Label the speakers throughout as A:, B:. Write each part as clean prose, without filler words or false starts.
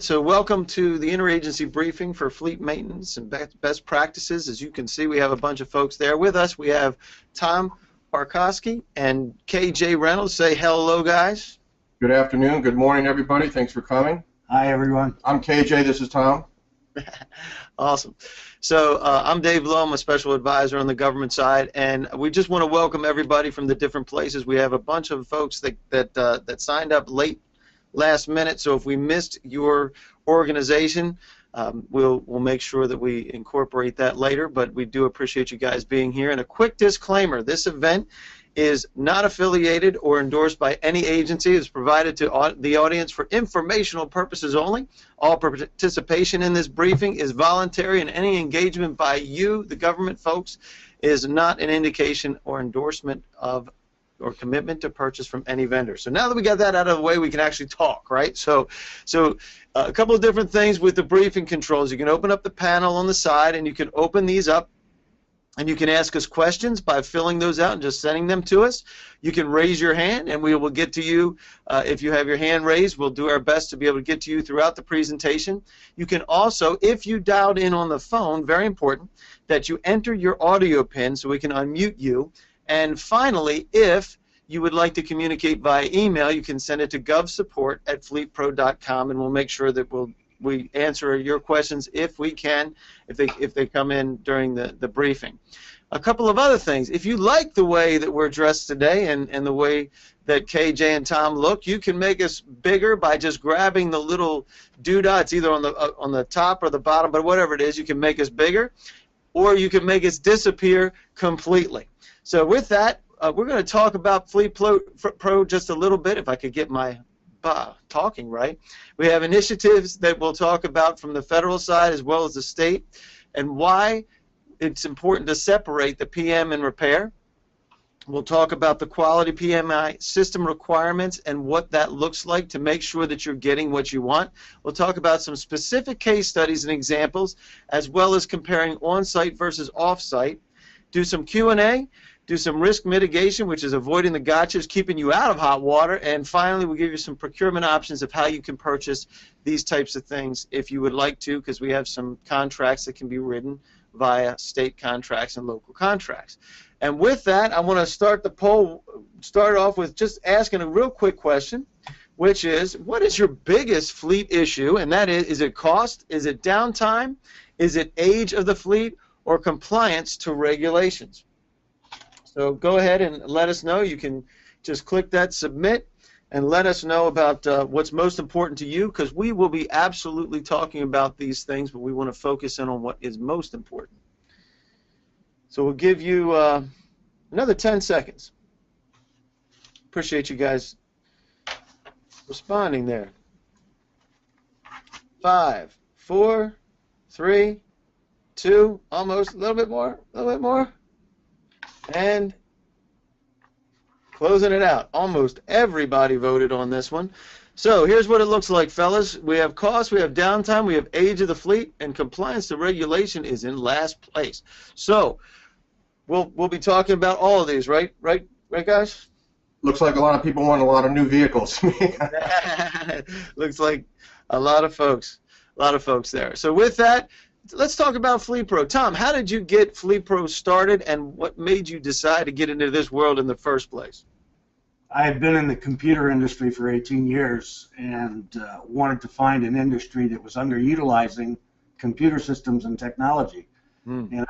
A: So welcome to the interagency briefing for fleet maintenance and best practices. As you can see, we have a bunch of folks there with us. We have Tom Farcosky and KJ Reynolds. Say hello, guys.
B: Good afternoon. Good morning, everybody. Thanks for coming.
C: Hi, everyone.
B: I'm KJ. This is Tom.
A: Awesome. So I'm Dave Lowe. I'm a special advisor on the government side, and we just want to welcome everybody from the different places. We have a bunch of folks that signed up last minute, so if we missed your organization, we'll make sure that we incorporate that later, but we do appreciate you guys being here. And a quick disclaimer, this event is not affiliated or endorsed by any agency. It's provided to the audience for informational purposes only. All participation in this briefing is voluntary, and any engagement by you, the government folks, is not an indication or endorsement of or commitment to purchase from any vendor. So now that we got that out of the way, we can actually talk, right? So a couple of different things with the briefing controls. You can open up the panel on the side, and you can open these up, and you can ask us questions by filling those out and just sending them to us. You can raise your hand, and we will get to you. If you have your hand raised, we'll do our best to be able to get to you throughout the presentation. You can also, if you dialed in on the phone, very important, that you enter your audio pin so we can unmute you. And finally, if you would like to communicate via email, you can send it to govsupport@fleetpro.com, and we'll make sure that we answer your questions if we can, if they come in during the briefing. A couple of other things. If you like the way that we're dressed today and the way that KJ and Tom look, you can make us bigger by just grabbing the little doodah. Either on the top or the bottom, but whatever it is, you can make us bigger, or you can make us disappear completely. So with that, we're going to talk about Fleetpro just a little bit, if I could get my talking right. We have initiatives that we'll talk about from the federal side as well as the state, and why it's important to separate the PM and repair. We'll talk about the quality PMI system requirements and what that looks like to make sure that you're getting what you want. We'll talk about some specific case studies and examples, as well as comparing on-site versus off-site. Do some Q&A, do some risk mitigation, which is avoiding the gotchas, keeping you out of hot water, and finally we'll give you some procurement options of how you can purchase these types of things if you would like to, because we have some contracts that can be written via state contracts and local contracts. And with that, I want to start the poll, start off with just asking a real quick question, which is, what is your biggest fleet issue? And that is it cost, is it downtime, is it age of the fleet, or compliance to regulations? So go ahead and let us know. You can just click that submit and let us know about what's most important to you, because we will be absolutely talking about these things, but we want to focus in on what is most important. So we'll give you another 10 seconds. Appreciate you guys responding there. 5, 4, 3, 2, almost, a little bit more, and closing it out. Almost everybody voted on this one. So here's what it looks like, fellas. We have cost, we have downtime, we have age of the fleet, and compliance to regulation is in last place. So we'll be talking about all of these, right, guys?
B: Looks like a lot of people want a lot of new vehicles.
A: Looks like a lot of folks there. So with that, let's talk about Fleetpro. Tom, how did you get Fleetpro started, and what made you decide to get into this world in the first place?
C: I had been in the computer industry for 18 years and wanted to find an industry that was underutilizing computer systems and technology. And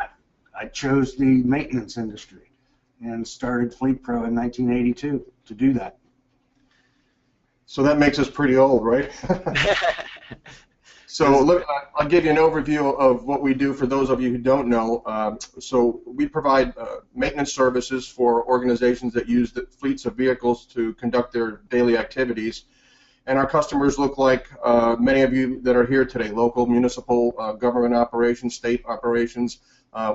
C: I chose the maintenance industry and started Fleetpro in 1982 to do that.
B: So that makes us pretty old, right? So look, I'll give you an overview of what we do for those of you who don't know. So we provide maintenance services for organizations that use the fleets of vehicles to conduct their daily activities. And our customers look like many of you that are here today: local, municipal, government operations, state operations.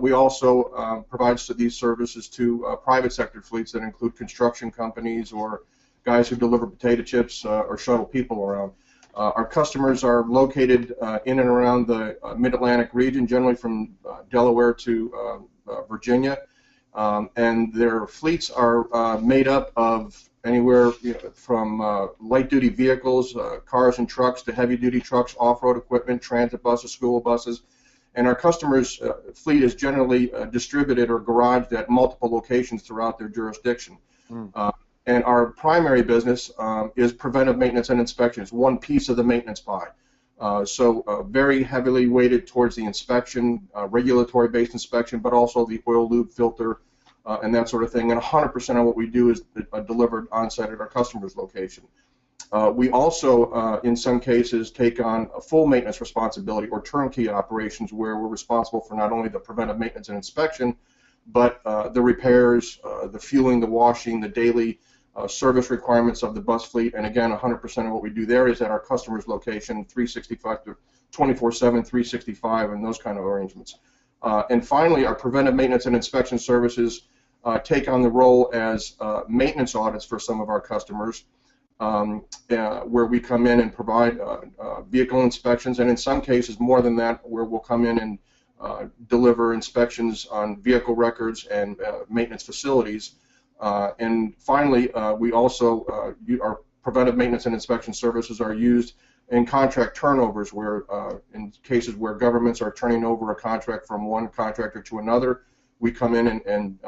B: We also provide these services to private sector fleets that include construction companies or guys who deliver potato chips or shuttle people around. Our customers are located in and around the Mid-Atlantic region, generally from Delaware to Virginia, and their fleets are made up of anywhere from light-duty vehicles, cars and trucks, to heavy-duty trucks, off-road equipment, transit buses, school buses. And our customers' fleet is generally distributed or garaged at multiple locations throughout their jurisdiction. And our primary business is preventive maintenance and inspections, one piece of the maintenance pie. So very heavily weighted towards the inspection, regulatory-based inspection, but also the oil, lube, filter, and that sort of thing. And 100% of what we do is delivered on-site at our customer's location. We also, in some cases, take on a full maintenance responsibility or turnkey operations where we're responsible for not only the preventive maintenance and inspection, but the repairs, the fueling, the washing, the daily service requirements of the bus fleet. And again, 100% of what we do there is at our customer's location, 365 to 24/7, 365, and those kind of arrangements. And finally, our preventive maintenance and inspection services take on the role as maintenance audits for some of our customers. Where we come in and provide vehicle inspections, and in some cases more than that, where we'll come in and deliver inspections on vehicle records and maintenance facilities. And finally, we also, our preventive maintenance and inspection services are used in contract turnovers, where in cases where governments are turning over a contract from one contractor to another, we come in and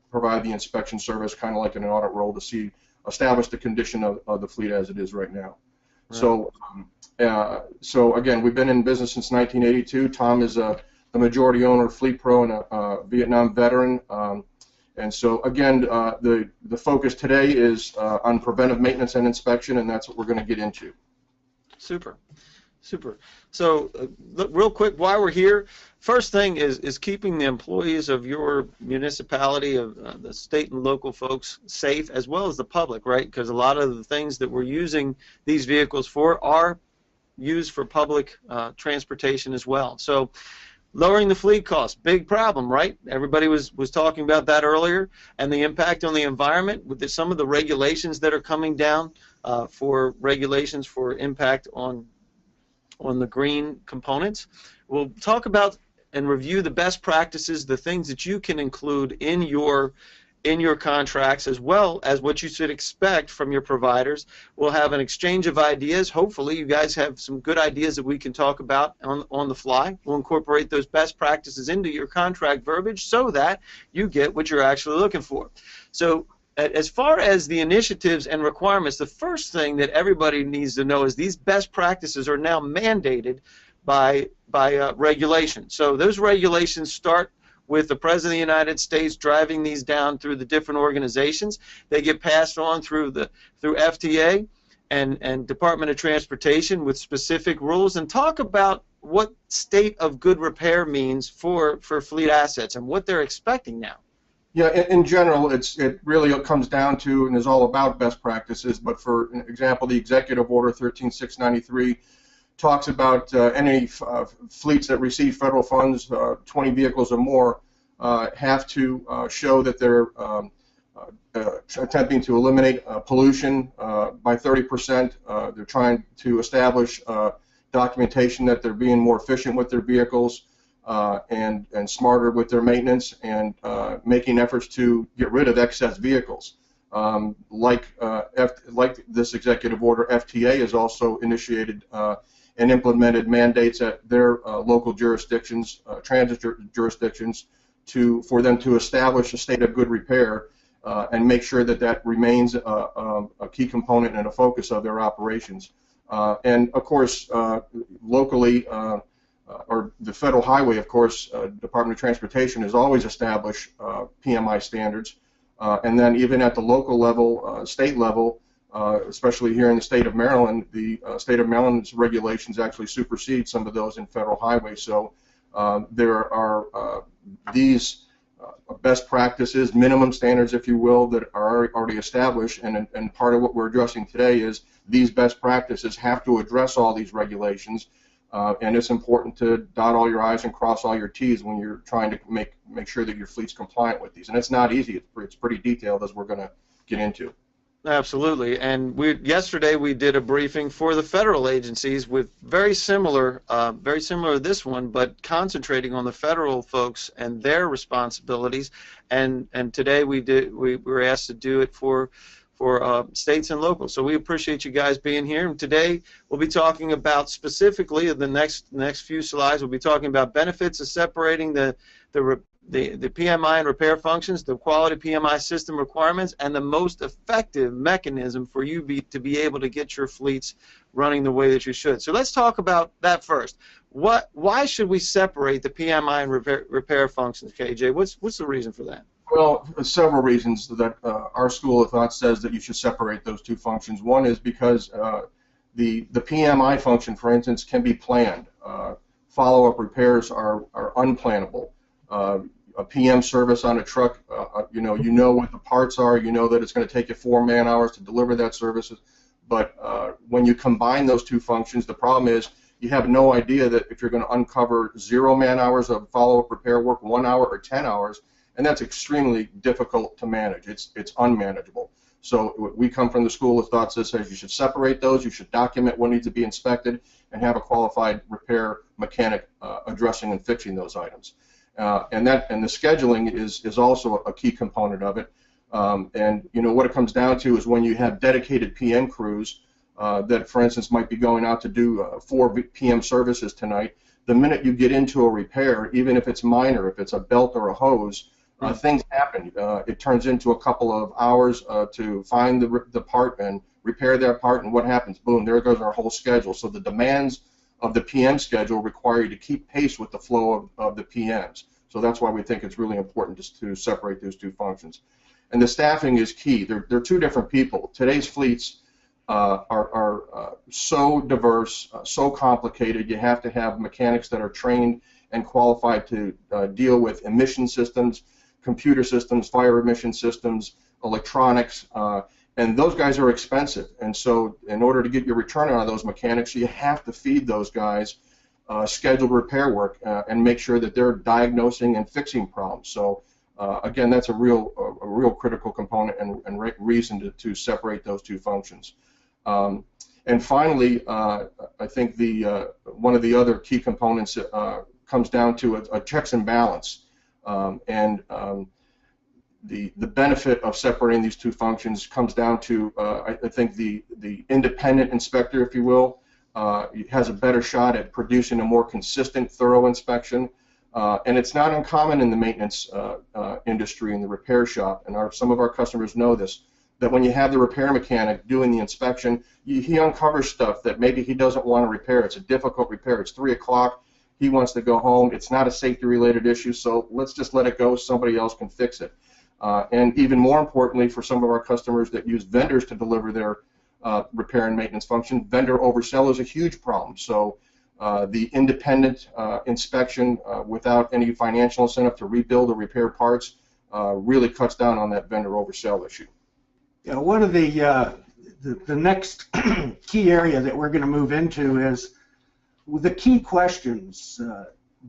B: provide the inspection service, kind of like in an audit role, to establish the condition of the fleet as it is right now. Right. So again, we've been in business since 1982. Tom is the majority owner of Fleetpro and a Vietnam veteran. And so again, the focus today is on preventive maintenance and inspection, and that's what we're going to get into.
A: Super. Super. So look, real quick, while we're here, first thing is keeping the employees of your municipality, of the state and local folks, safe, as well as the public, right? Because a lot of the things that we're using these vehicles for are used for public transportation as well. So lowering the fleet costs, big problem, right? Everybody was talking about that earlier, and the impact on the environment with some of the regulations that are coming down for regulations for impact on the green components. We'll talk about and review the best practices, the things that you can include in your contracts, as well as what you should expect from your providers. We'll have an exchange of ideas. Hopefully you guys have some good ideas that we can talk about on the fly. We'll incorporate those best practices into your contract verbiage so that you get what you're actually looking for. So as far as the initiatives and requirements, the first thing that everybody needs to know is these best practices are now mandated by regulation. So those regulations start with the President of the United States driving these down through the different organizations. They get passed on through FTA and Department of Transportation with specific rules. And talk about what state of good repair means for fleet assets and what they're expecting now.
B: Yeah, in general, it really comes down to and is all about best practices. But for example, the Executive Order 13693 talks about any fleets that receive federal funds, 20 vehicles or more, have to show that they're attempting to eliminate pollution by 30%. They're trying to establish documentation that they're being more efficient with their vehicles. And smarter with their maintenance, and making efforts to get rid of excess vehicles. Like this executive order, FTA has also initiated and implemented mandates at their local jurisdictions, transit jurisdictions, for them to establish a state of good repair and make sure that remains a key component and a focus of their operations. And of course, locally, or the federal highway, of course, Department of Transportation has always established PMI standards. And then even at the local level, state level, especially here in the state of Maryland, the state of Maryland's regulations actually supersede some of those in federal highway. So there are these best practices, minimum standards, if you will, that are already established. And part of what we're addressing today is these best practices have to address all these regulations. And it's important to dot all your I's and cross all your T's when you're trying to make sure that your fleet's compliant with these. And it's not easy. It's pretty detailed, as we're going to get into.
A: Absolutely. And yesterday we did a briefing for the federal agencies with very similar to this one, but concentrating on the federal folks and their responsibilities. And today we were asked to do it for states and locals. So we appreciate you guys being here. And today we'll be talking about specifically the next few slides. We'll be talking about benefits of separating the PMI and repair functions, the quality PMI system requirements, and the most effective mechanism for you to be able to get your fleets running the way that you should. So let's talk about that first. Why should we separate the PMI and repair functions, KJ? What's the reason for that?
B: Well, several reasons that our school of thought says that you should separate those two functions. One is because the PMI function, for instance, can be planned. Follow-up repairs are unplannable. A PM service on a truck, you know what the parts are, you know that it's going to take you 4 man-hours to deliver that service. But when you combine those two functions, the problem is you have no idea that if you're going to uncover 0 man-hours of follow-up repair work, 1 hour or 10 hours, and that's extremely difficult to manage. It's unmanageable. So we come from the school of thought that says you should separate those, you should document what needs to be inspected, and have a qualified repair mechanic addressing and fixing those items. And the scheduling is also a key component of it. And what it comes down to is when you have dedicated PM crews that, for instance, might be going out to do 4 PM services tonight, the minute you get into a repair, even if it's minor, if it's a belt or a hose, things happen. It turns into a couple of hours to find the part and repair that part, and what happens? Boom, there goes our whole schedule. So the demands of the PM schedule require you to keep pace with the flow of the PMs. So that's why we think it's really important to separate those two functions. And the staffing is key. They're 2 different people. Today's fleets are so diverse, so complicated. You have to have mechanics that are trained and qualified to deal with emission systems, computer systems, fire emission systems, electronics, and those guys are expensive. And so in order to get your return on those mechanics, you have to feed those guys scheduled repair work and make sure that they're diagnosing and fixing problems. So again, that's a real critical component and reason to separate those two functions. And finally, I think one of the other key components comes down to a checks and balance. The benefit of separating these two functions comes down to, I think, the independent inspector, if you will, has a better shot at producing a more consistent, thorough inspection. And it's not uncommon in the maintenance industry, in the repair shop, and some of our customers know this, that when you have the repair mechanic doing the inspection, he uncovers stuff that maybe he doesn't want to repair. It's a difficult repair. It's 3 o'clock. He wants to go home. It's not a safety-related issue, so let's just let it go. Somebody else can fix it. And even more importantly, for some of our customers that use vendors to deliver their repair and maintenance function, vendor oversell is a huge problem. So the independent inspection without any financial incentive to rebuild or repair parts really cuts down on that vendor oversell issue.
C: Yeah, one of the next key area that we're going to move into is the key questions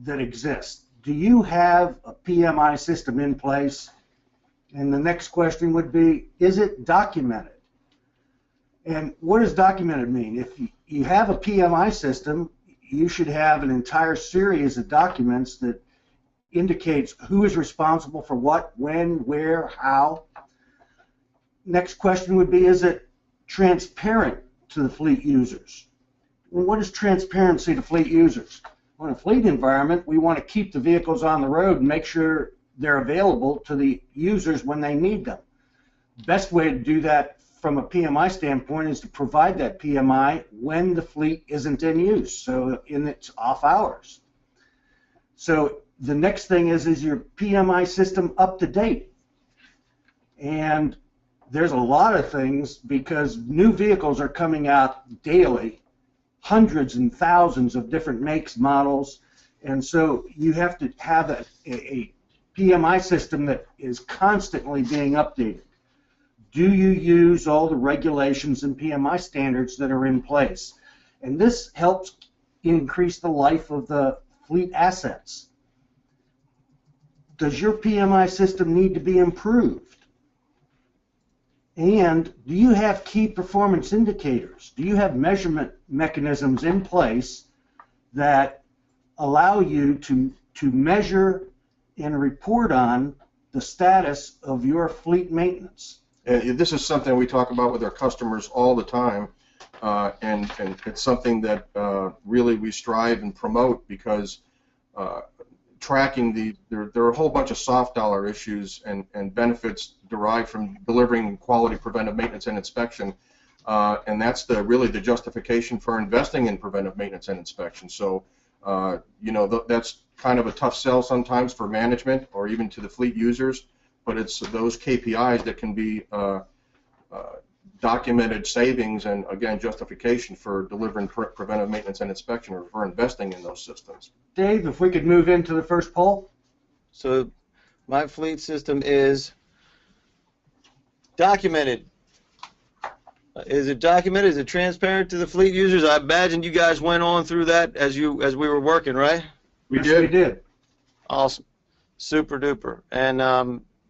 C: that exist. Do you have a PMI system in place? And the next question would be, is it documented? And what does documented mean? If you have a PMI system, you should have an entire series of documents that indicates who is responsible for what, when, where, how. Next question would be, is it transparent to the fleet users? Well, what is transparency to fleet users? Well, in a fleet environment, we want to keep the vehicles on the road and make sure they're available to the users when they need them. Best way to do that from a PMI standpoint is to provide that PMI when the fleet isn't in use, so in its off hours. So the next thing is your PMI system up to date? And there's a lot of things, because new vehicles are coming out daily, hundreds and thousands of different makes, models, and so you have to have a PMI system that is constantly being updated. Do you use all the regulations and PMI standards that are in place? And this helps increase the life of the fleet assets. Does your PMI system need to be improved? And do you have key performance indicators? Do you have measurement mechanisms in place that allow you to measure and report on the status of your fleet maintenance?
B: And this is something we talk about with our customers all the time, and it's something that really we strive and promote, because tracking there are a whole bunch of soft dollar issues and benefits derived from delivering quality preventive maintenance and inspection, and that's really the justification for investing in preventive maintenance and inspection. So that's kind of a tough sell sometimes for management or even to the fleet users, but it's those KPIs that can be documented savings and, again, justification for delivering preventive maintenance and inspection, or for investing in those systems.
C: Dave, if we could move into the first poll.
A: So my fleet system is documented. Is it documented? Is it transparent to the fleet users? I imagine you guys went on through that as we were working, right?
B: We
C: Yes,
B: did.
C: we did.
A: Awesome, super duper. And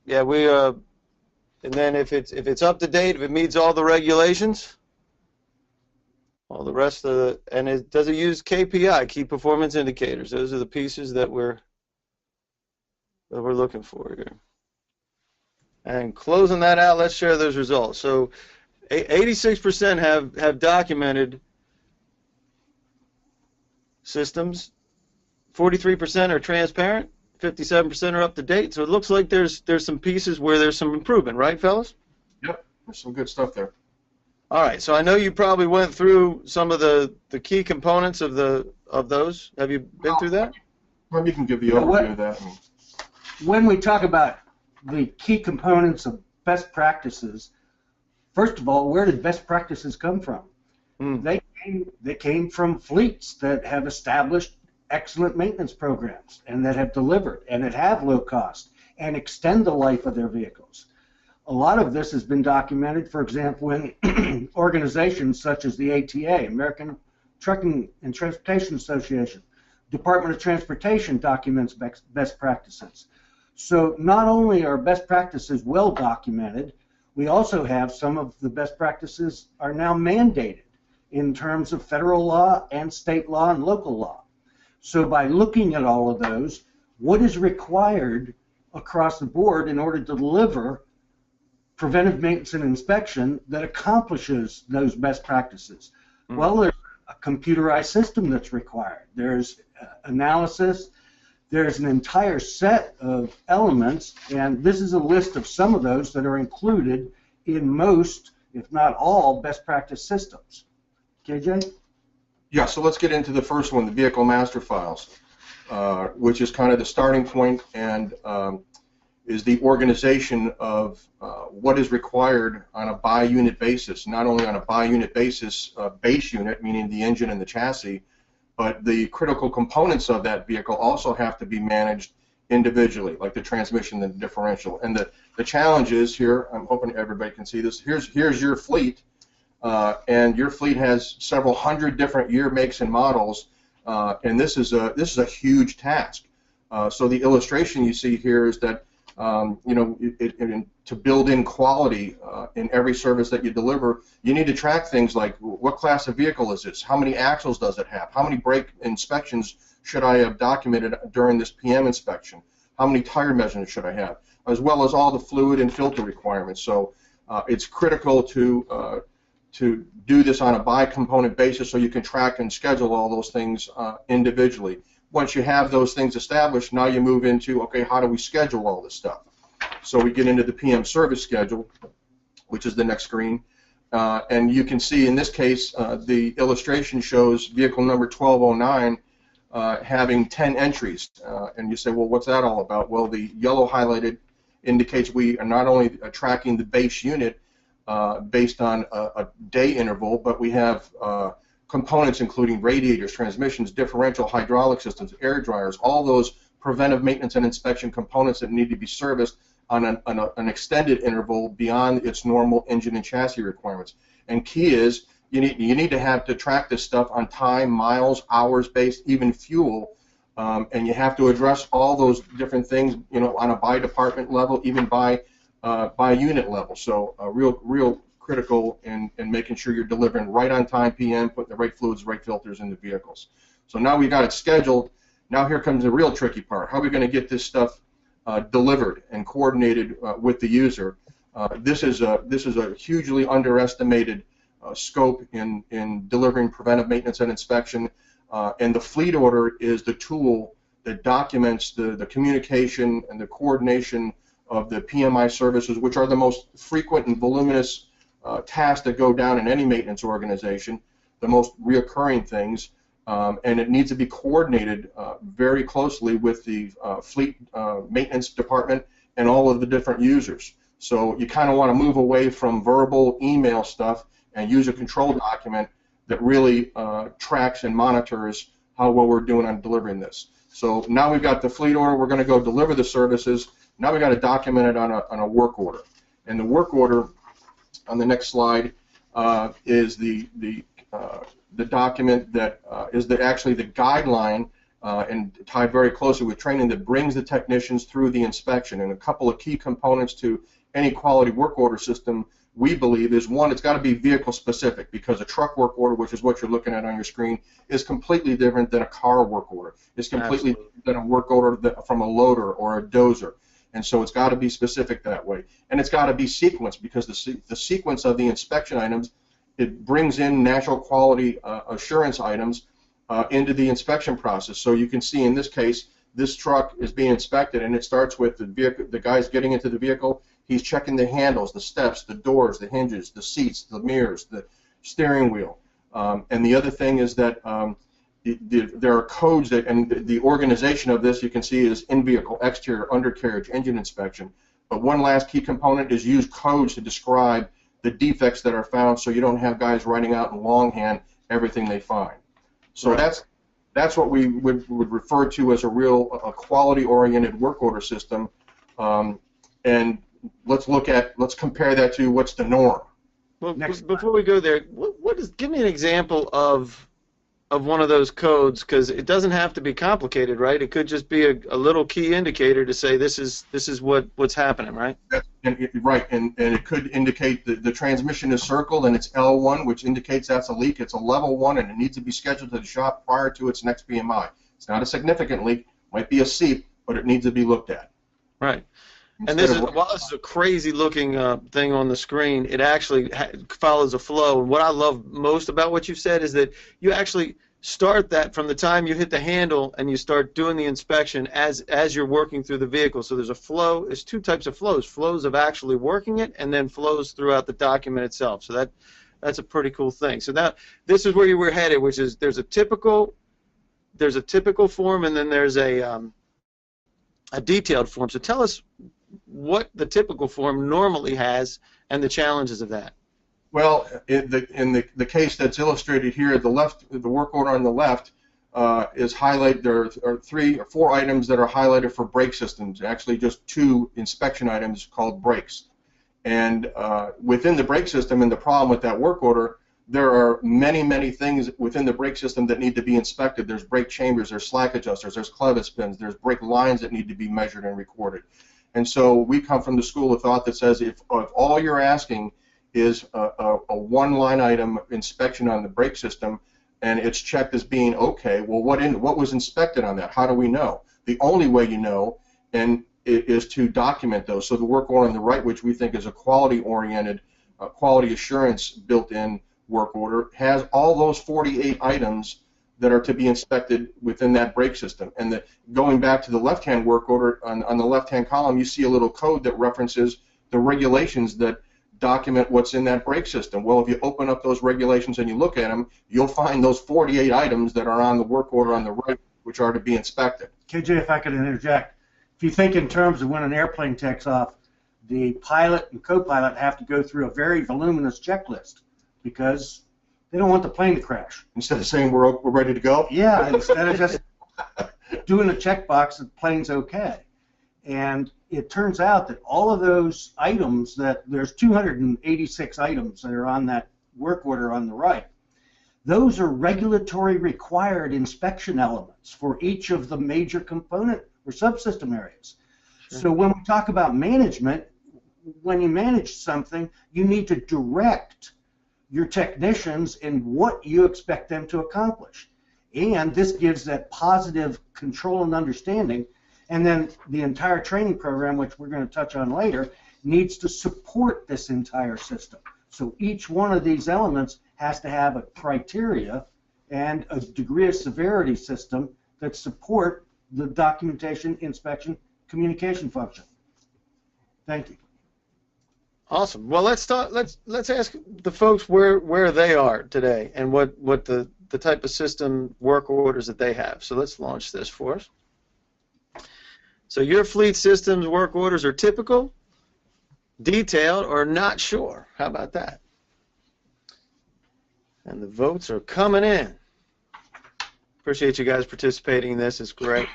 A: yeah, and then if it's up to date, if it meets all the regulations, all the rest of the, and does it use KPI, key performance indicators? Those are the pieces that we're looking for here. And closing that out, let's share those results. So 86% have documented systems, 43% are transparent, 57% are up to date. So it looks like there's some pieces where there's some improvement, right, fellas?
B: Yep, there's some good stuff there.
A: All right. So I know you probably went through some of the key components of those. Have you been through that?
B: Well, you can give the overview of that.
C: When we talk about the key components of best practices, first of all, where did best practices come from? They came from fleets that have established excellent maintenance programs and that have delivered and that have low cost and extend the life of their vehicles. A lot of this has been documented, for example, in organizations such as the ATA, American Trucking and Transportation Association. Department of Transportation documents best practices. So not only are best practices well documented, we also have some of the best practices are now mandated in terms of federal law and state law and local law. So by looking at all of those, what is required across the board in order to deliver preventive maintenance and inspection that accomplishes those best practices? Well, there's a computerized system that's required. There's analysis. There's an entire set of elements, and this is a list of some of those that are included in most, if not all, best practice systems. KJ?
B: Yeah, so let's get into the first one, the vehicle master files, which is kind of the starting point and is the organization of what is required on a by-unit basis, not only on a by-unit basis, base unit, meaning the engine and the chassis, but the critical components of that vehicle also have to be managed individually, like the transmission and the differential. And the challenge is here, I'm hoping everybody can see this, here's your fleet, and your fleet has several hundred different year makes and models, and this is a huge task. So the illustration you see here is that to build in quality in every service that you deliver, you need to track things like what class of vehicle is this, how many axles does it have, how many brake inspections should I have documented during this PM inspection, how many tire measurements should I have, as well as all the fluid and filter requirements. So it's critical to do this on a by-component basis so you can track and schedule all those things individually. Once you have those things established, now you move into, okay, how do we schedule all this stuff? So we get into the PM service schedule, which is the next screen, and you can see in this case the illustration shows vehicle number 1209 having 10 entries, and you say, well, what's that all about? Well, the yellow highlighted indicates we are not only tracking the base unit based on a day interval, but we have components including radiators, transmissions, differential, hydraulic systems, air dryers, all those preventive maintenance and inspection components that need to be serviced on an extended interval beyond its normal engine and chassis requirements. And key is you need to have to track this stuff on time, miles, hours based, even fuel, and you have to address all those different things, on a by department level, even by by unit level. So real critical in making sure you're delivering right on time PM, putting the right fluids, right filters in the vehicles. So now we got it scheduled. Now here comes the real tricky part. How are we going to get this stuff delivered and coordinated with the user? This is a hugely underestimated scope in delivering preventive maintenance and inspection, and the fleet order is the tool that documents the communication and the coordination of the PMI services, which are the most frequent and voluminous tasks that go down in any maintenance organization, the most reoccurring things, and it needs to be coordinated very closely with the fleet maintenance department and all of the different users. So you kind of want to move away from verbal email stuff and use a control document that really tracks and monitors how well we're doing on delivering this. So now we've got the fleet order, we're going to go deliver the services. Now we've got to document it on a work order. And the work order on the next slide is the document that is actually the guideline and tied very closely with training that brings the technicians through the inspection. And a couple of key components to any quality work order system, we believe, is one, it's got to be vehicle specific, because a truck work order, which is what you're looking at on your screen, is completely different than a car work order. It's completely different than a work order from a loader or a dozer. And so it's got to be specific that way. And it's got to be sequenced, because the sequence of the inspection items, it brings in natural quality assurance items into the inspection process. So you can see in this case, this truck is being inspected, and it starts with the guy's getting into the vehicle. He's checking the handles, the steps, the doors, the hinges, the seats, the mirrors, the steering wheel. And the other thing is that there are codes that, and the organization of this, you can see, is in-vehicle, exterior, undercarriage, engine inspection. But one last key component is use codes to describe the defects that are found, so you don't have guys writing out in longhand everything they find. So that's what we would refer to as a quality-oriented work order system. And let's compare that to what's the norm.
A: Well, before we go there, give me an example of one of those codes, because it doesn't have to be complicated, right? It could just be a little key indicator to say this is what's happening, right?
B: Right, and it could indicate the transmission is circled and it's L1, which indicates that's a leak. It's a level 1, and it needs to be scheduled to the shop prior to its next PMI. It's not a significant leak, might be a seep, but it needs to be looked at.
A: Right. And while this is a crazy looking thing on the screen, it actually follows a flow. And what I love most about what you've said is that you actually start that from the time you hit the handle and you start doing the inspection as you're working through the vehicle. So there's a flow. There's two types of flows: flows of actually working it, and then flows throughout the document itself. So that's a pretty cool thing. So now this is where you were headed, which is there's a typical form, and then there's a detailed form. So tell us what the typical form normally has and the challenges of that.
B: Well, in the case that's illustrated here at the left, the work order on the left is highlighted. There are 3 or 4 items that are highlighted for brake systems. Actually, just 2 inspection items called brakes. And within the brake system, and the problem with that work order, there are many things within the brake system that need to be inspected. There's brake chambers, there's slack adjusters, there's clevis pins, there's brake lines that need to be measured and recorded. And so we come from the school of thought that says if all you're asking is a one-line item inspection on the brake system, and it's checked as being okay, well, what was inspected on that? How do we know? The only way you know is to document those. So the work order on the right, which we think is a quality-oriented, quality assurance built-in work order, has all those 48 items that are to be inspected within that brake system. And going back to the left-hand work order, on the left-hand column, you see a little code that references the regulations that document what's in that brake system. Well, if you open up those regulations and you look at them, you'll find those 48 items that are on the work order on the right, which are to be inspected.
C: KJ, if I could interject, if you think in terms of when an airplane takes off, the pilot and co-pilot have to go through a very voluminous checklist because they don't want the plane to crash.
B: Instead of saying we're ready to go?
C: Yeah, instead of just doing a checkbox, the plane's okay. And it turns out that all of those items, that there's 286 items that are on that work order on the right, those are regulatory required inspection elements for each of the major component or subsystem areas. Sure. So when we talk about management, when you manage something, you need to direct your technicians in what you expect them to accomplish. And this gives that positive control and understanding. And then the entire training program, which we're going to touch on later, needs to support this entire system. So each one of these elements has to have a criteria and a degree of severity system that support the documentation, inspection, communication function. Thank you.
A: Awesome. Well, let's ask the folks where they are today and what the type of system work orders that they have. So let's launch this for us. So your fleet systems work orders are typical, detailed, or not sure. How about that? And the votes are coming in. Appreciate you guys participating in this. It's great.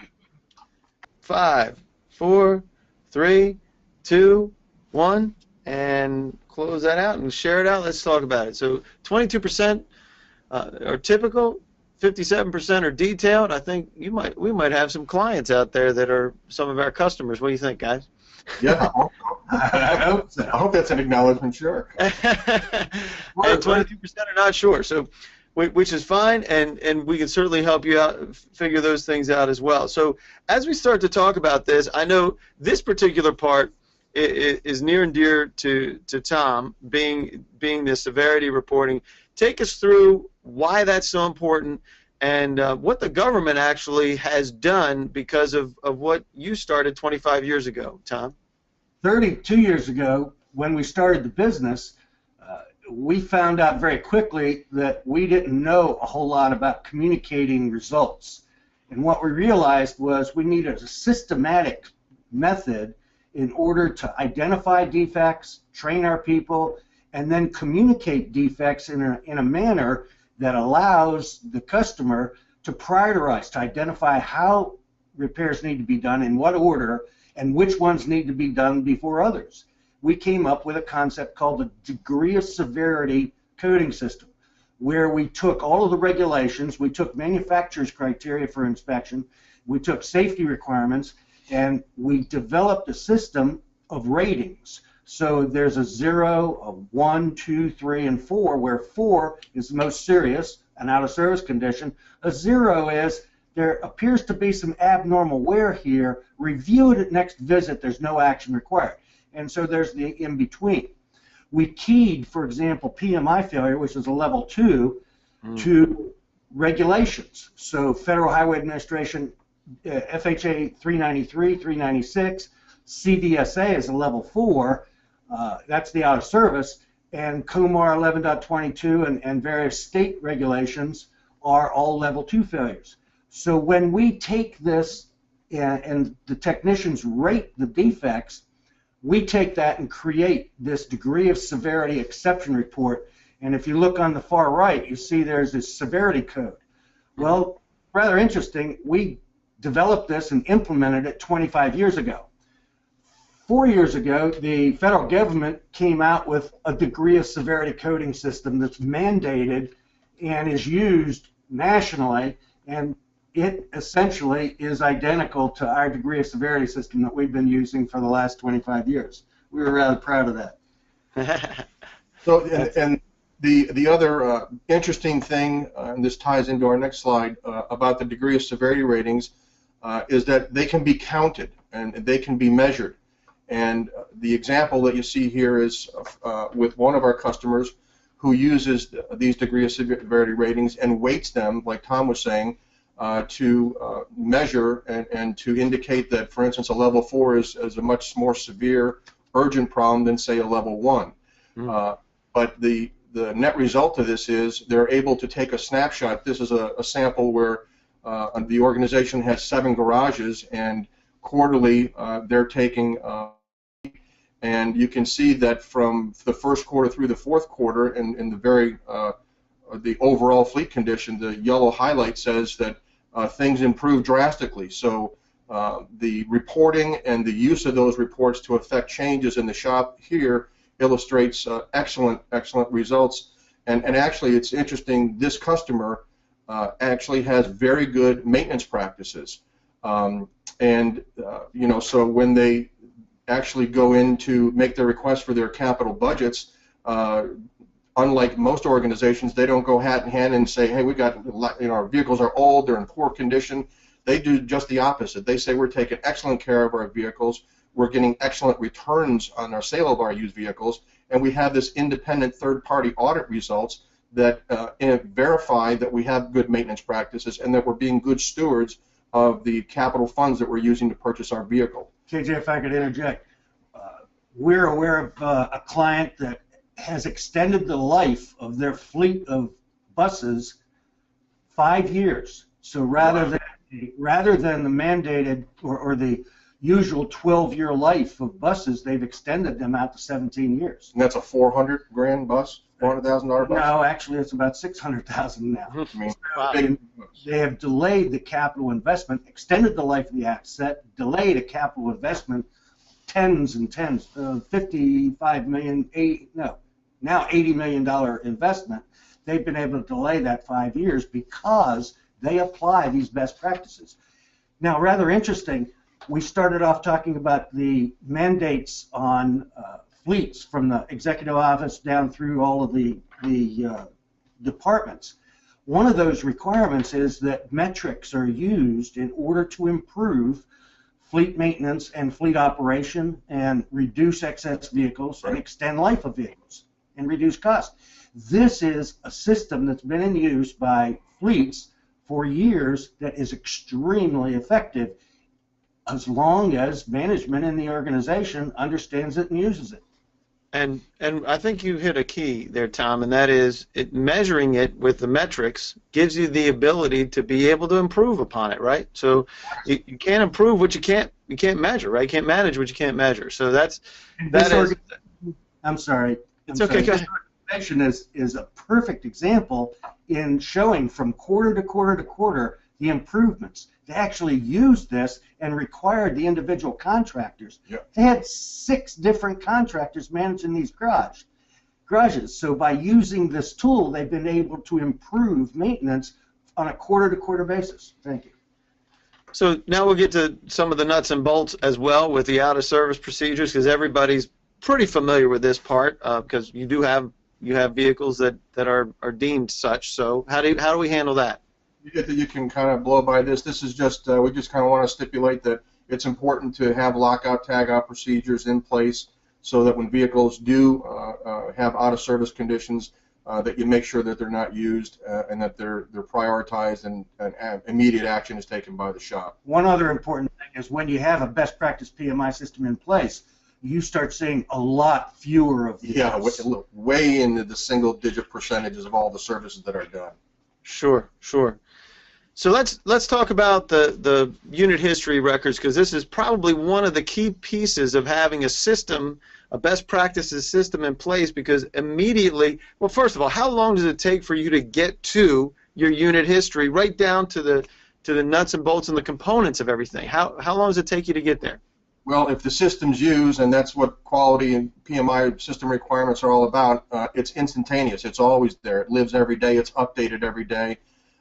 A: 5, 4, 3, 2, 1, and close that out and share it out. Let's talk about it. So 22% are typical, 57% are detailed. I think we might have some clients out there that are some of our customers. What do you think, guys?
B: Yeah, I hope so. I hope that's an acknowledgement, sure.
A: And 22% are not sure, so which is fine, and we can certainly help you out, figure those things out as well. So as we start to talk about this, I know this particular part is near and dear to Tom, being the severity reporting. Take us through why that's so important and what the government actually has done because of what you started 25 years ago, Tom.
C: 32 years ago, when we started the business, we found out very quickly that we didn't know a whole lot about communicating results. And what we realized was we needed a systematic method in order to identify defects, train our people, and then communicate defects in a manner that allows the customer to prioritize, to identify how repairs need to be done, in what order, and which ones need to be done before others. We came up with a concept called the degree of severity coding system, where we took all of the regulations, we took manufacturer's criteria for inspection, we took safety requirements, and we developed a system of ratings. So there's a 0, a 1, 2, 3, and 4, where 4 is the most serious, an out-of-service condition. A 0 is there appears to be some abnormal wear here. Review it at next visit. There's no action required. And so there's the in-between. We keyed, for example, PMI failure, which is a level 2, to regulations. So Federal Highway Administration, FHA 393, 396, CDSA is a level 4. That's the out of service, and COMAR 11.22 and various state regulations are all level 2 failures. So when we take this and the technicians rate the defects, we take that and create this degree of severity exception report. And if you look on the far right, you see there's this severity code. Well, rather interesting, we developed this and implemented it 25 years ago. 4 years ago, the federal government came out with a degree of severity coding system that's mandated and is used nationally, and it essentially is identical to our degree of severity system that we've been using for the last 25 years. We were rather proud of that.
B: So, and the other interesting thing, and this ties into our next slide, about the degree of severity ratings, is that they can be counted and they can be measured. And the example that you see here is with one of our customers who uses these degree of severity ratings and weights them, like Tom was saying, to measure and to indicate that, for instance, a level 4 is a much more severe, urgent problem than, say, a level 1. But the net result of this is they're able to take a snapshot. This is a sample where the organization has 7 garages, and quarterly they're taking, and you can see that from the first quarter through the fourth quarter, in the very the overall fleet condition, the yellow highlight says that things improved drastically. So the reporting and the use of those reports to affect changes in the shop here illustrates excellent results. And actually, it's interesting, this customer actually has very good maintenance practices. You know, so when actually go in to make their request for their capital budgets. Unlike most organizations, they don't go hat in hand and say, hey, we got, our vehicles are old, they're in poor condition. They do just the opposite. They say we're taking excellent care of our vehicles, we're getting excellent returns on our sale of our used vehicles, and we have this independent third-party audit results that verify that we have good maintenance practices and that we're being good stewards of the capital funds that we're using to purchase our vehicle.
C: KJ, if I could interject, we're aware of a client that has extended the life of their fleet of buses 5 years. So rather than the mandated or the usual 12-year life of buses, they've extended them out to 17 years.
B: And that's a $400,000 bus, $400,000 bus?
C: No, actually, it's about $600,000 now.
B: I mean,
A: Wow.
C: They have delayed the capital investment, extended the life of the asset, delayed a capital investment, tens and tens, $55 million, now $80 million investment. They've been able to delay that 5 years because they apply these best practices. Now, rather interesting, we started off talking about the mandates on fleets from the executive office down through all of the departments. One of those requirements is that metrics are used in order to improve fleet maintenance and fleet operation and reduce excess vehicles and extend life of vehicles and reduce cost. This is a system that's been in use by fleets for years that is extremely effective as long as management in the organization understands it and uses it.
A: And I think you hit a key there, Tom, and that is measuring it with the metrics gives you the ability to be able to improve upon it, right? So you can't improve what you can't measure, right? You can't manage what you can't measure. So
C: I'm sorry.
A: It's okay.
C: This organization is a perfect example in showing from quarter to quarter to quarter the improvements. They actually used this and required the individual contractors.
B: Yep.
C: They had 6 different contractors managing these garages. So by using this tool, they've been able to improve maintenance on a quarter-to-quarter basis. Thank you.
A: So now we'll get to some of the nuts and bolts as well with the out-of-service procedures, because everybody's pretty familiar with this part, because you have vehicles that are deemed such. So how do we handle that?
B: You can kind of blow by this. This is just, we just kind of want to stipulate that it's important to have lockout, tagout procedures in place so that when vehicles do have out-of-service conditions, that you make sure that they're not used and that they're prioritized and immediate action is taken by the shop.
C: One other important thing is when you have a best practice PMI system in place, you start seeing a lot fewer of these.
B: Yeah, way into the single-digit percentages of all the services that are done.
A: Sure. So let's talk about the unit history records, because this is probably one of the key pieces of having a system, a best practices system in place, because immediately, well, first of all, how long does it take for you to get to your unit history, right down to the nuts and bolts and the components of everything? How long does it take you to get there?
B: Well, if the system's used, and that's what quality and PMI system requirements are all about, it's instantaneous. It's always there. It lives every day. It's updated every day.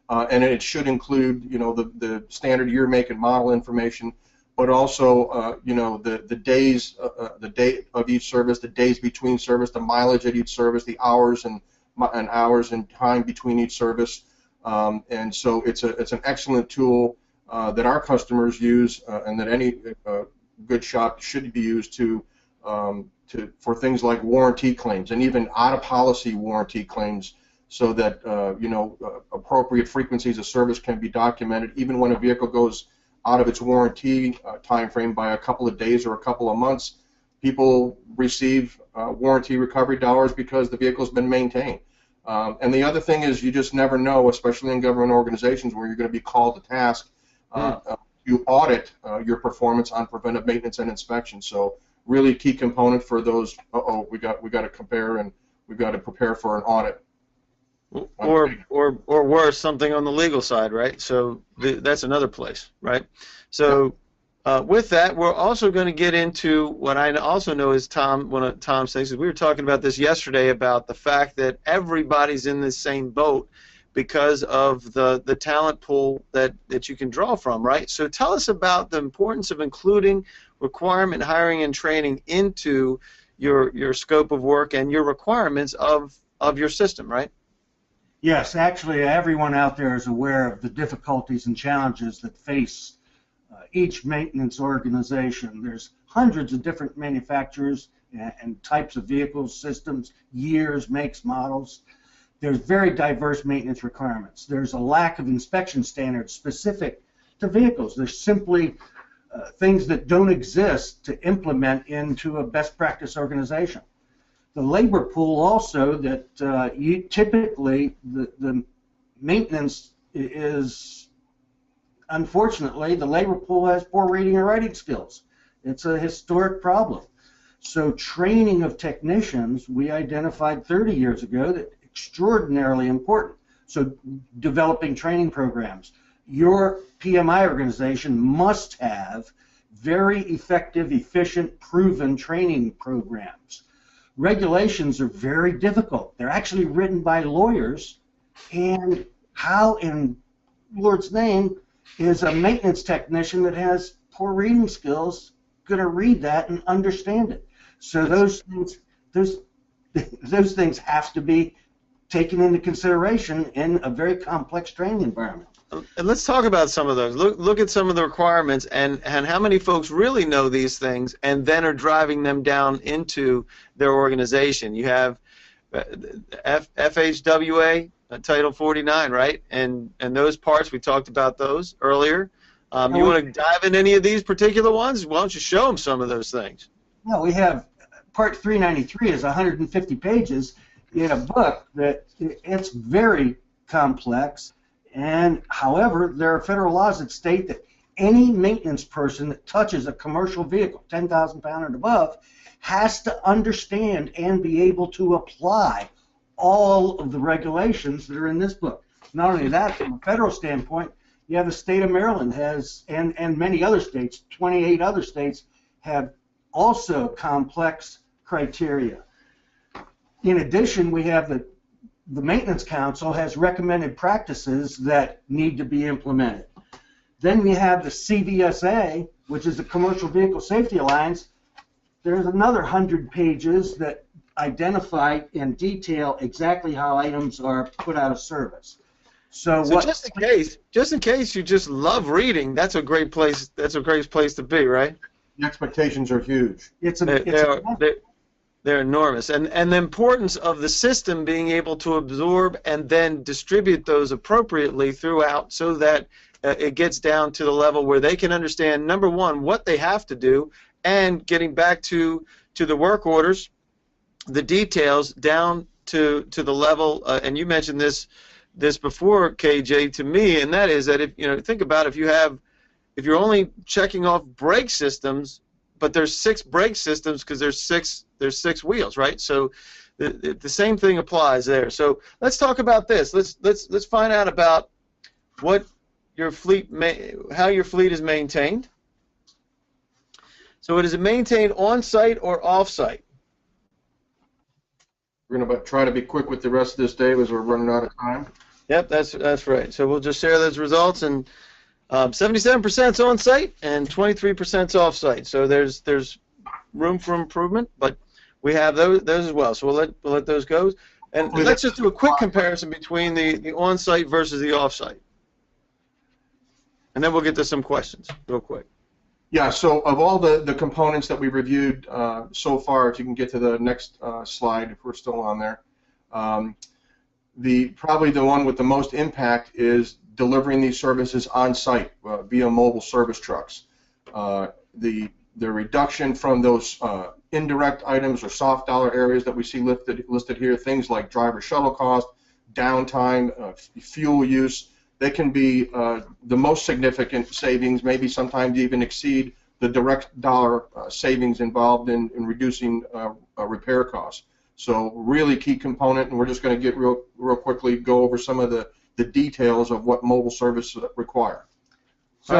B: And it should include, the standard year, make, and model information, but also, the days, the date of each service, the days between service, the mileage at each service, the hours and hours and time between each service. And so it's an excellent tool that our customers use, and that any good shop should be used for things like warranty claims and even out-of-policy warranty claims, so that appropriate frequencies of service can be documented. Even when a vehicle goes out of its warranty time frame by a couple of days or a couple of months, people receive warranty recovery dollars because the vehicle's been maintained. And the other thing is, you just never know, especially in government organizations where you're going to be called to task, you audit your performance on preventive maintenance and inspection. So really key component for those, we got to compare and we've got to prepare for an audit.
A: Or worse, something on the legal side, right? So that's another place, right? So with that, we're also going to get into what I also know is one of Tom's things. We were talking about this yesterday, about the fact that everybody's in the same boat because of the talent pool that you can draw from, right? So tell us about the importance of including requirement hiring and training into your scope of work and your requirements of your system, right?
C: Yes, actually, everyone out there is aware of the difficulties and challenges that face each maintenance organization. There's hundreds of different manufacturers and types of vehicles, systems, years, makes, models. There's very diverse maintenance requirements. There's a lack of inspection standards specific to vehicles. There's simply things that don't exist to implement into a best practice organization. The labor pool also that you typically, the maintenance is, unfortunately, the labor pool has poor reading and writing skills. It's a historic problem. So training of technicians, we identified 30 years ago, that extraordinarily important. So developing training programs. Your PMI organization must have very effective, efficient, proven training programs. Regulations are very difficult. They're actually written by lawyers, and how in Lord's name is a maintenance technician that has poor reading skills going to read that and understand it? So those things have to be taken into consideration in a very complex training environment.
A: And let's talk about some of those. Look at some of the requirements and how many folks really know these things and then are driving them down into their organization. You have FHWA, Title 49, right? And those parts, we talked about those earlier. You want to dive in any of these particular ones? Why don't you show them some of those things?
C: No, we have Part 393 is 150 pages in a book that it's very complex. And however, there are federal laws that state that any maintenance person that touches a commercial vehicle, 10,000 pound and above, has to understand and be able to apply all of the regulations that are in this book. Not only that, from a federal standpoint, you have the state of Maryland has, and many other states, 28 other states, have also complex criteria. In addition, we have the Maintenance Council has recommended practices that need to be implemented. Then we have the CVSA, which is the Commercial Vehicle Safety Alliance. There's another 100 pages that identify in detail exactly how items are put out of service. So
A: just in case you just love reading, that's a great place. That's a great place to be, right?
B: The expectations are huge.
A: They're enormous, and the importance of the system being able to absorb and then distribute those appropriately throughout, so that it gets down to the level where they can understand, number one, what they have to do, and getting back to the work orders, the details down to the level. And you mentioned this before, KJ, to me, and that is that if think about if you're only checking off brake systems, but there's 6 brake systems because there's six wheels, right? So the same thing applies there. So let's talk about this. Let's find out about what your fleet how your fleet is maintained. So is it maintained on-site or off-site?
B: We're going to try to be quick with the rest of this, Dave, as we're running out of time.
A: Yep, that's right. So we'll just share those results, and 77% is on-site and 23% is off-site. So there's room for improvement, but we have those as well. So we'll let those go. And let's just do a quick comparison between the on-site versus the off-site, and then we'll get to some questions real quick.
B: Yeah. So of all the components that we reviewed so far, if you can get to the next slide, if we're still on there. Probably the one with the most impact is delivering these services on site via mobile service trucks. The reduction from those indirect items or soft dollar areas that we see listed here, things like driver shuttle cost, downtime, fuel use, they can be the most significant savings, maybe sometimes even exceed the direct dollar savings involved in reducing repair costs. So really key component, and we're just going to get real quickly go over some of the details of what mobile service require.
C: So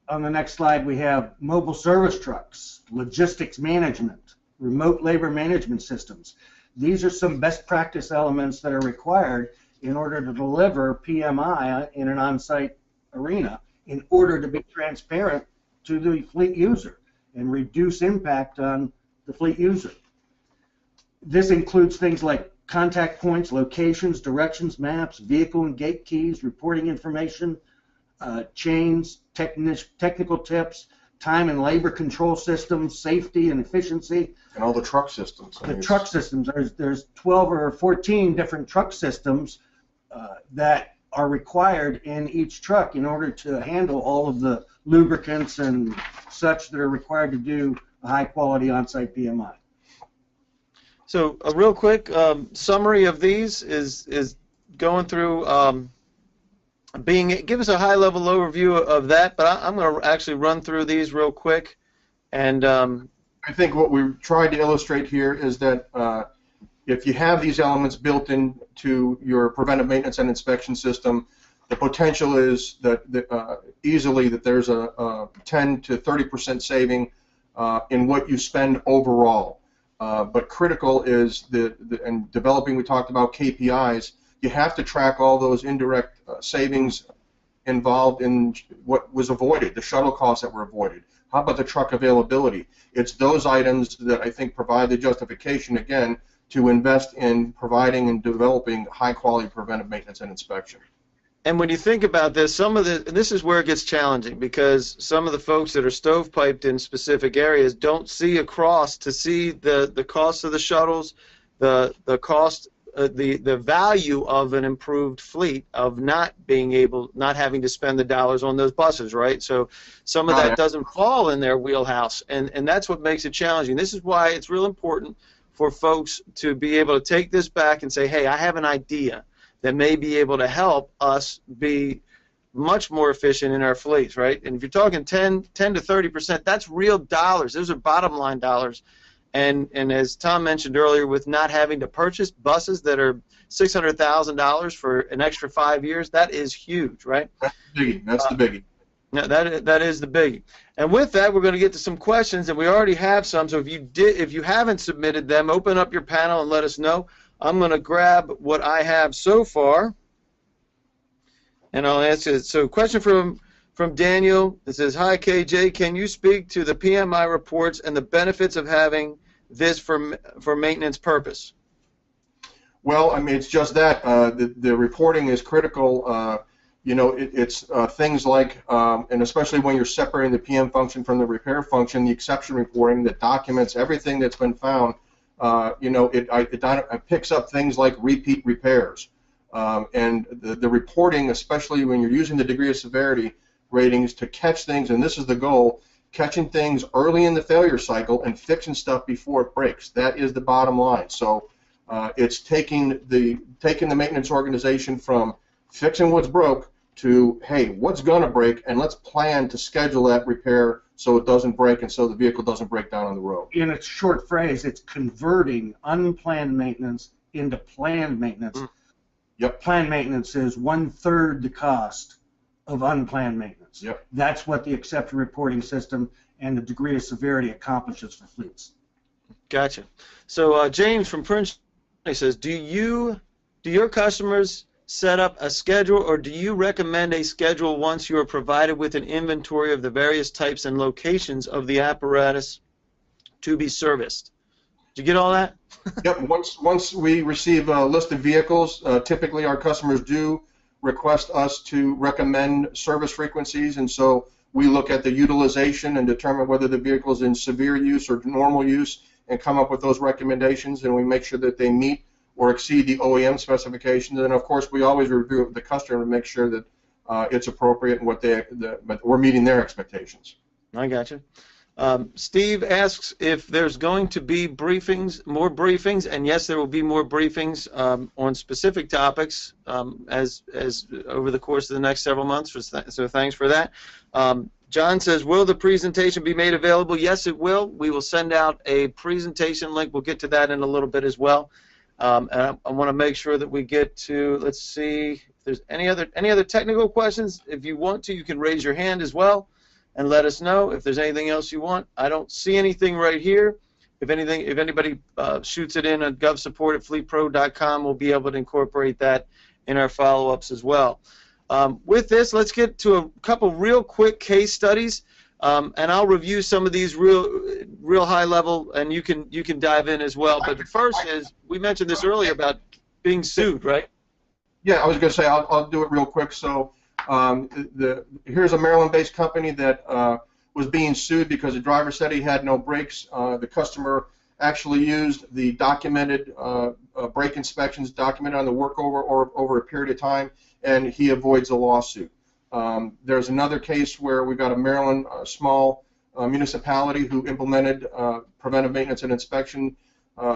C: on the next slide, we have mobile service trucks, logistics management, remote labor management systems. These are some best practice elements that are required in order to deliver PMI in an on-site arena, in order to be transparent to the fleet user. and reduce impact on the fleet user. This includes things like contact points, locations, directions, maps, vehicle and gate keys, reporting information, chains, technical tips, time and labor control systems, safety and efficiency.
B: And all the truck systems.
C: The truck systems, there's 12 or 14 different truck systems that are required in each truck in order to handle all of the lubricants and such that are required to do a high-quality on-site PMI.
A: So a real quick summary of these is going through give us a high-level overview of that, but I'm going to actually run through these real quick. And
B: I think what we tried to illustrate here is that if you have these elements built into your preventive maintenance and inspection system, the potential is that easily that there's a 10 to 30% saving in what you spend overall. But critical is and developing, we talked about KPIs. You have to track all those indirect savings involved in what was avoided, the shuttle costs that were avoided. How about the truck availability? It's those items that I think provide the justification, again, to invest in providing and developing high-quality preventive maintenance and inspection.
A: And when you think about this, this is where it gets challenging, because some of the folks that are stovepiped in specific areas don't see across to see the cost of the shuttles, the cost, the value of an improved fleet, of not having to spend the dollars on those buses, right? So some of that doesn't fall in their wheelhouse, and that's what makes it challenging. This is why it's real important for folks to be able to take this back and say, hey, I have an idea that may be able to help us be much more efficient in our fleets, right? And if you're talking 10 to 30%, that's real dollars. Those are bottom line dollars. And as Tom mentioned earlier, with not having to purchase buses that are $600,000 for an extra 5 years, that is huge, right?
B: That's the biggie. That's the biggie.
A: Yeah, that is the biggie. And with that, we're going to get to some questions, and we already have some. So if you haven't submitted them, open up your panel and let us know. I'm going to grab what I have so far, and I'll answer it. So, question from Daniel. It says, "Hi KJ, can you speak to the PMI reports and the benefits of having this for maintenance purpose?"
B: Well, I mean, it's just that the reporting is critical. You know, it's things like, and especially when you're separating the PM function from the repair function, the exception reporting that documents everything that's been found. You know, it picks up things like repeat repairs, and the reporting, especially when you're using the degree of severity ratings to catch things, and this is the goal, catching things early in the failure cycle and fixing stuff before it breaks. That is the bottom line. So it's taking the maintenance organization from fixing what's broke to, hey, what's going to break, and let's plan to schedule that repair so it doesn't break and so the vehicle doesn't break down on the road.
C: In a short phrase, it's converting unplanned maintenance into planned maintenance.
B: Yep.
C: Planned maintenance is 1/3 the cost of unplanned maintenance.
B: Yep.
C: That's what the exception reporting system and the degree of severity accomplishes for fleets.
A: Gotcha. So James from Prince says, do your customers set up a schedule, or do you recommend a schedule once you are provided with an inventory of the various types and locations of the apparatus to be serviced? Did you get all that?
B: Yep. Once we receive a list of vehicles, typically our customers do request us to recommend service frequencies, and so we look at the utilization and determine whether the vehicle is in severe use or normal use and come up with those recommendations, and we make sure that they meet or exceed the OEM specifications. And of course, we always review it with the customer to make sure that it's appropriate and but we're meeting their expectations.
A: I gotcha. Steve asks if there's going to be more briefings, and yes, there will be more briefings on specific topics as over the course of the next several months. So thanks for that. John says, will the presentation be made available? Yes, it will. We will send out a presentation link. We'll get to that in a little bit as well. And I want to make sure that we get to, let's see, if there's any other technical questions. If you want to, you can raise your hand as well and let us know if there's anything else you want. I don't see anything right here. If anybody shoots it in at govsupport@fleetpro.com, we'll be able to incorporate that in our follow-ups as well. With this, let's get to a couple real quick case studies. and I'll review some of these real high level, and you can dive in as well. But the first is, we mentioned this earlier about being sued, right?
B: Yeah, I was going to say I'll do it real quick. So here's a Maryland-based company that was being sued because the driver said he had no brakes. The customer actually used the documented brake inspections documented on the work over a period of time, and he avoids a lawsuit. There's another case where we got a Maryland small municipality who implemented preventive maintenance and inspection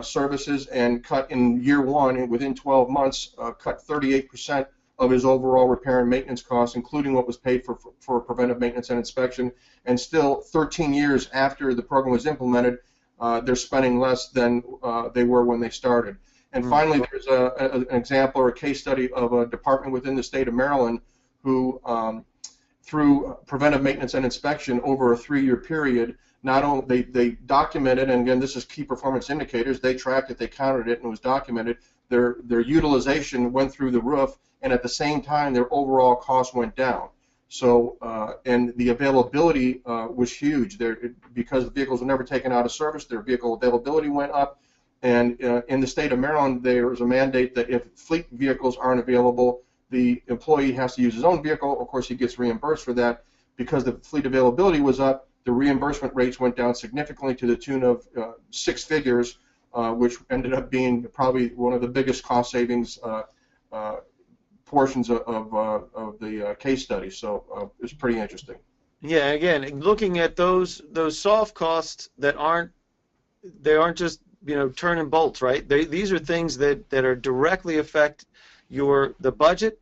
B: services and cut in year one, and within 12 months, cut 38% of his overall repair and maintenance costs, including what was paid for preventive maintenance and inspection. And still, 13 years after the program was implemented, they're spending less than they were when they started. And finally, there's an example or a case study of a department within the state of Maryland who, through preventive maintenance and inspection over a 3-year period, not only they documented, and again, this is key performance indicators, they tracked it, they counted it, and it was documented, their utilization went through the roof, and at the same time, their overall cost went down. So, and the availability was huge. Because the vehicles were never taken out of service, their vehicle availability went up, and in the state of Maryland, there was a mandate that if fleet vehicles aren't available, the employee has to use his own vehicle. Of course, he gets reimbursed for that. Because the fleet availability was up, the reimbursement rates went down significantly to the tune of 6 figures, which ended up being probably one of the biggest cost savings portions of the case study. So it's pretty interesting.
A: Yeah, again, looking at those soft costs that aren't just turning bolts, right? These are things that are directly affect the budget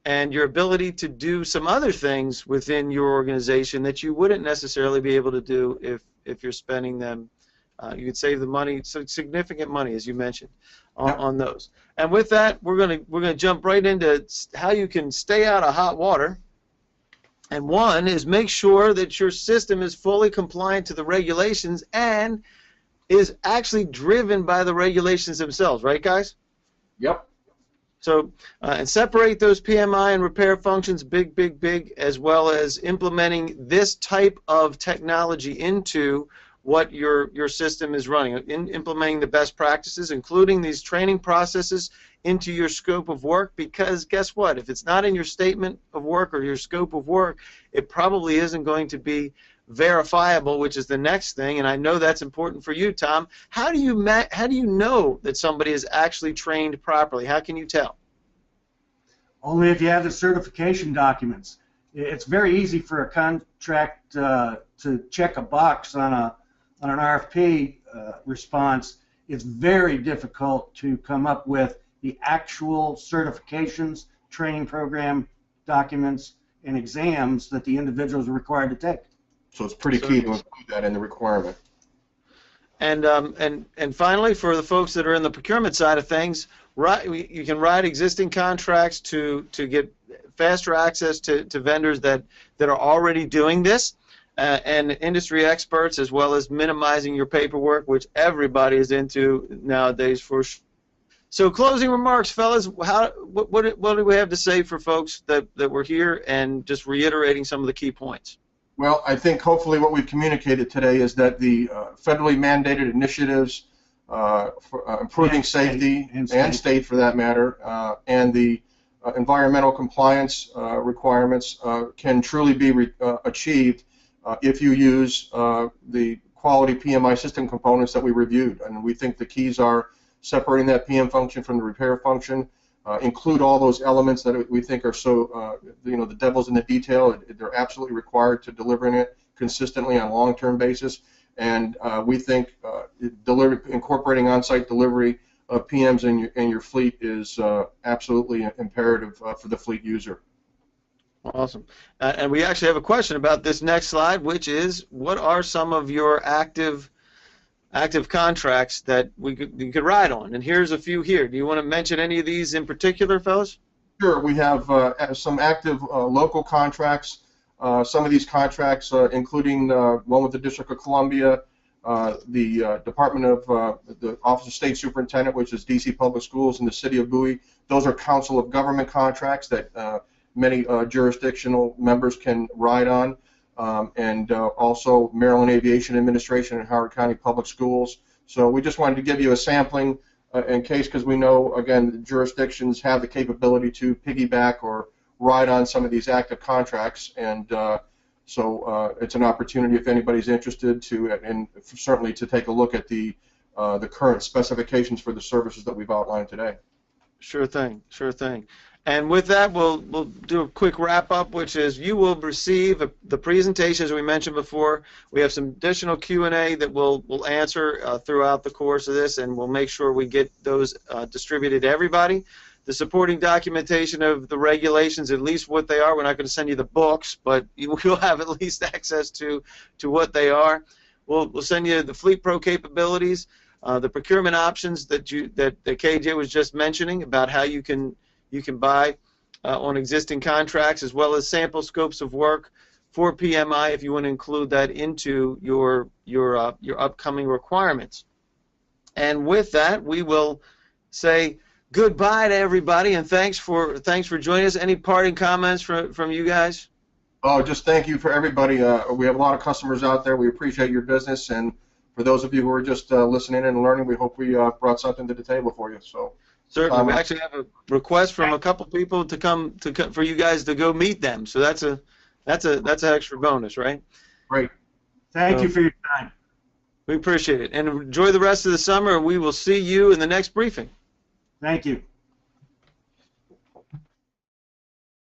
A: and your ability to do some other things within your organization that you wouldn't necessarily be able to do if you're spending them. You could save the money, so significant money, as you mentioned, on those. And with that, we're gonna jump right into how you can stay out of hot water. And one is make sure that your system is fully compliant to the regulations and is actually driven by the regulations themselves, right, guys?
B: Yep.
A: So, and separate those PMI and repair functions, big, as well as implementing this type of technology into what your system is running, implementing the best practices, including these training processes into your scope of work, because guess what? If it's not in your statement of work or your scope of work, it probably isn't going to be verifiable, which is the next thing, and I know that's important for you, Tom. How do you know that somebody is actually trained properly? How can you tell?
C: Only if you have the certification documents. It's very easy for a contract to check a box on an RFP response. It's very difficult to come up with the actual certifications, training program documents, and exams that the individuals are required to take.
B: So it's pretty key to include that in the requirement.
A: And finally, for the folks that are in the procurement side of things, you can write existing contracts to get faster access to vendors that are already doing this, and industry experts, as well as minimizing your paperwork, which everybody is into nowadays for sure. So closing remarks, fellas, what do we have to say for folks that were here, and just reiterating some of the key points?
B: Well, I think hopefully what we've communicated today is that the federally mandated initiatives for improving safety, and state for that matter, and the environmental compliance requirements can truly be achieved if you use the quality PMI system components that we reviewed. And we think the keys are separating that PM function from the repair function, include all those elements that we think are so, the devil's in the detail. They're absolutely required to delivering it consistently on a long-term basis. And we think incorporating on-site delivery of PMs in your fleet is absolutely imperative for the fleet user.
A: Awesome. And we actually have a question about this next slide, which is, what are some of your active contracts that you could ride on? And here's a few here. Do you want to mention any of these in particular, fellas?
B: Sure. We have some active local contracts. Some of these contracts, including one with the District of Columbia, the Department of the Office of State Superintendent, which is DC Public Schools, and the City of Bowie. Those are Council of Government contracts that many jurisdictional members can ride on. and also Maryland Aviation Administration and Howard County Public Schools. So we just wanted to give you a sampling in case, because we know, again, the jurisdictions have the capability to piggyback or ride on some of these active contracts, and so it's an opportunity if anybody's interested to, and certainly to take a look at the current specifications for the services that we've outlined today.
A: Sure thing, sure thing. And with that, we'll do a quick wrap-up, which is you will receive the presentation, as we mentioned before. We have some additional Q&A that we'll answer throughout the course of this, and we'll make sure we get those distributed to everybody. The supporting documentation of the regulations, at least what they are. We're not going to send you the books, but you'll have at least access to what they are. We'll send you the Fleetpro capabilities, the procurement options that KJ was just mentioning about how you can buy on existing contracts, as well as sample scopes of work for PMI if you want to include that into your upcoming requirements. And with that, we will say goodbye to everybody, and thanks for joining us. Any parting comments from you guys?
B: Oh, just thank you for everybody. We have a lot of customers out there. We appreciate your business, and for those of you who are just listening and learning, we hope we brought something to the table for you. So
A: certainly, we actually have a request from a couple people to come for you guys to go meet them. So that's an extra bonus, right?
B: Great.
C: Thank you for your time.
A: We appreciate it, and enjoy the rest of the summer. We will see you in the next briefing.
C: Thank you.